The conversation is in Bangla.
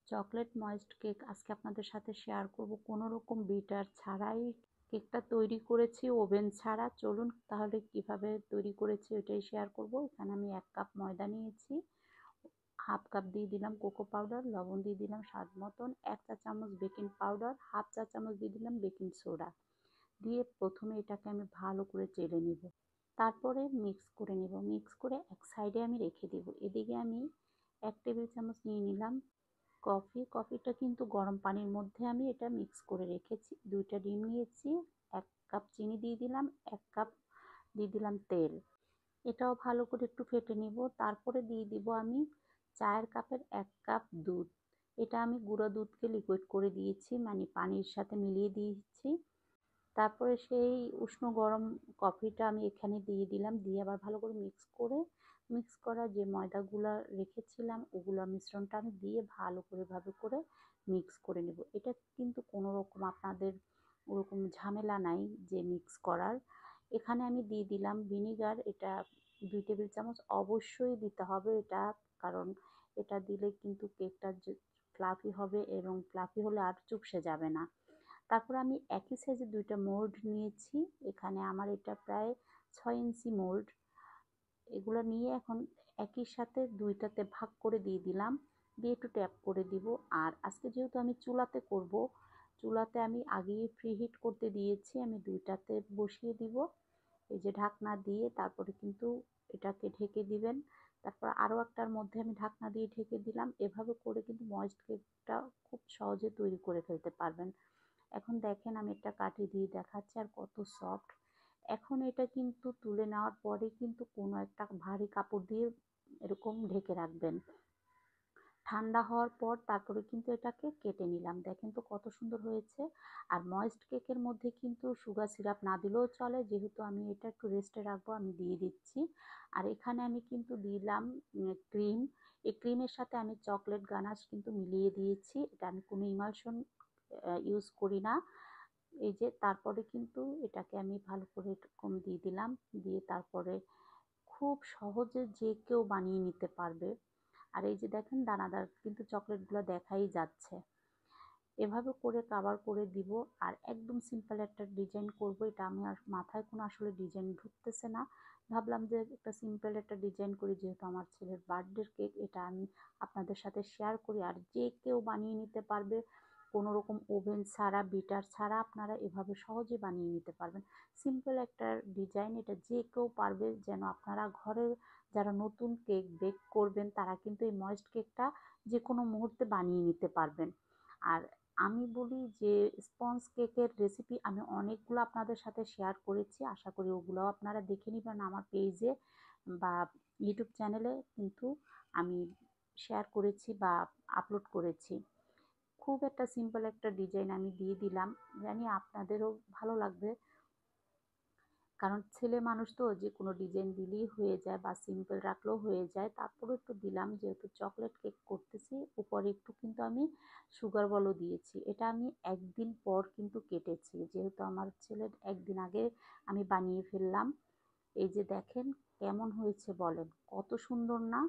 চকলেট ময়েস্ট কেক আজকে আপনাদের সাথে শেয়ার করব। কোনো রকম বিটার ছাড়াই কেকটা তৈরি করেছি, ওভেন ছাড়া। চলুন তাহলে কিভাবে তৈরি করেছি ওইটাই শেয়ার করব। এখানে আমি 1 কাপ ময়দা নিয়েছি, হাফ কাপ দিয়ে দিলাম কোকো পাউডার, লবণ দিয়ে দিলাম স্বাদ মতন, 1 চা চামচ বেকিং পাউডার, হাফ চা চামচ দিয়ে দিলাম বেকিং সোডা। দিয়ে প্রথমে এটাকে আমি ভালো করে চেলে নিব, তারপরে মিক্স করে নিব। মিক্স করে এক সাইডে আমি রেখে দিব। এদিকে আমি 1 টেবিল চামচ নিয়ে নিলাম কফিটা কিন্তু গরম পানির মধ্যে আমি এটা মিক্স করে রেখেছি। 2টা ডিম নিয়েছি, 1 কাপ চিনি দিয়ে দিলাম, 1 কাপ দিয়ে দিলাম তেল। এটাও ভালো করে একটু ফেটে নিব। তারপরে দিয়ে দিব আমি চায়ের কাপের 1 কাপ দুধ। এটা আমি গুঁড়া দুধকে লিকুইড করে দিয়েছি, মানে পানির সাথে মিলিয়ে দিয়েছি। তারপরে সেই উষ্ণ গরম কফিটা আমি এখানে দিয়ে দিলাম, দিয়ে আবার ভালো করে মিক্স করা যে ময়দাগুলো রেখেছিলাম ওগুলো মিশ্রণটা আমি দিয়ে ভালো করে মিক্স করে নেব। এটা কিন্তু কোনো রকম আপনাদের ওরকম ঝামেলা নাই যে মিক্স করার। এখানে আমি দিয়ে দিলাম ভিনিগার, এটা 2 টেবিল চামচ অবশ্যই দিতে হবে এটা, কারণ এটা দিলে কিন্তু কেকটা ফ্লাফি হবে এবং ফ্লাফি হলে আর চুপসে যাবে না। তারপর আমি একই সাইজের 2টা মোল্ড নিয়েছি। এখানে আমার এটা প্রায় 6 ইঞ্চি মোল্ড। এগুলো নিয়ে এখন একই সাথে 2টাতে ভাগ করে দিয়ে দিলাম, দিয়ে একটু ট্যাপ করে দিব। আর আজকে যেহেতু আমি চুলাতে করব, চুলাতে আমি আগেই প্রিহিট করতে দিয়েছি, আমি 2টাতে বসিয়ে দিব। এই যে ঢাকনা দিয়ে তারপরে কিন্তু এটাকে ঢেকে দিবেন। তারপর আরও একটার মধ্যে আমি ঢাকনা দিয়ে ঢেকে দিলাম। এভাবে করে কিন্তু ময়েস্ট কেকটা খুব সহজে তৈরি করে ফেলতে পারবেন। এখন দেখেন আমি একটা কাঠি দিয়ে দেখাচ্ছি আর কত সফট। এখন এটা কিন্তু তুলে নেওয়ার পরে কিন্তু কোনো একটা ভারী কাপড় দিয়ে এরকম ঢেকে রাখবেন। ঠান্ডা হওয়ার পর তারপরে কিন্তু এটাকে কেটে নিলাম। দেখেন তো কত সুন্দর হয়েছে। আর ময়েস্ট কেকের মধ্যে কিন্তু সুগার সিরাপ না দিলেও চলে, যেহেতু আমি এটা একটু রেস্টে রাখবো আমি দিয়ে দিচ্ছি। আর এখানে আমি কিন্তু দিলাম ক্রিম। এই ক্রিমের সাথে আমি চকলেট গানাশ কিন্তু মিলিয়ে দিয়েছি। এটা আমি কোনো ইমালশন ইউজ করি না। এই যে তারপরে কিন্তু এটাকে আমি ভালো করে এরকম দিয়ে দিলাম, দিয়ে তারপরে খুব সহজে যে কেউ বানিয়ে নিতে পারবে। আর এই যে দেখেন দানাদার কিন্তু চকলেটগুলো দেখাই যাচ্ছে। এভাবে করে কভার করে দিব। আর একদম সিম্পল একটা ডিজাইন করব, এটা আমি আর মাথায় কোনো আসলে ডিজাইন ঢুকতেছে না। ভাবলাম যে একটা সিম্পল একটা ডিজাইন করি, যেহেতু আমার ছেলের বার্থডের কেক, এটা আমি আপনাদের সাথে শেয়ার করি। আর যে কেউ বানিয়ে নিতে পারবে, কোনো রকম ওভেন ছাড়া, বিটার ছাড়া আপনারা এভাবে সহজে বানিয়ে নিতে পারবেন। সিম্পল একটা ডিজাইন, এটা যে কেউ পারবে। যেন আপনারা ঘরে যারা নতুন কেক বেক করবেন তারা কিন্তু এই ময়েস্ট কেকটা যে কোনো মুহূর্তে বানিয়ে নিতে পারবেন। আর আমি বলি যে স্পঞ্জ কেকের রেসিপি আমি অনেকগুলো আপনাদের সাথে শেয়ার করেছি, আশা করি ওগুলোও আপনারা দেখে নেবেন আমার পেজে বা ইউটিউব চ্যানেলে কিন্তু আমি শেয়ার করেছি বা আপলোড করেছি। খুব একটা সিম্পল একটা ডিজাইন আমি দিয়ে দিলাম, জানি আপনাদেরও ভালো লাগবে, কারণ ছেলে মানুষ তো যে কোনো ডিজাইন দিলেই হয়ে যায় বা সিম্পল রাখলেও হয়ে যায়। তারপরে একটু দিলাম, যেহেতু চকলেট কেক করতেছি, উপরে একটু কিন্তু আমি সুগার বলও দিয়েছি। এটা আমি একদিন পর কিন্তু কেটেছি, যেহেতু আমার ছেলের একদিন আগে আমি বানিয়ে ফেললাম। এই যে দেখেন কেমন হয়েছে বলেন, কত সুন্দর না?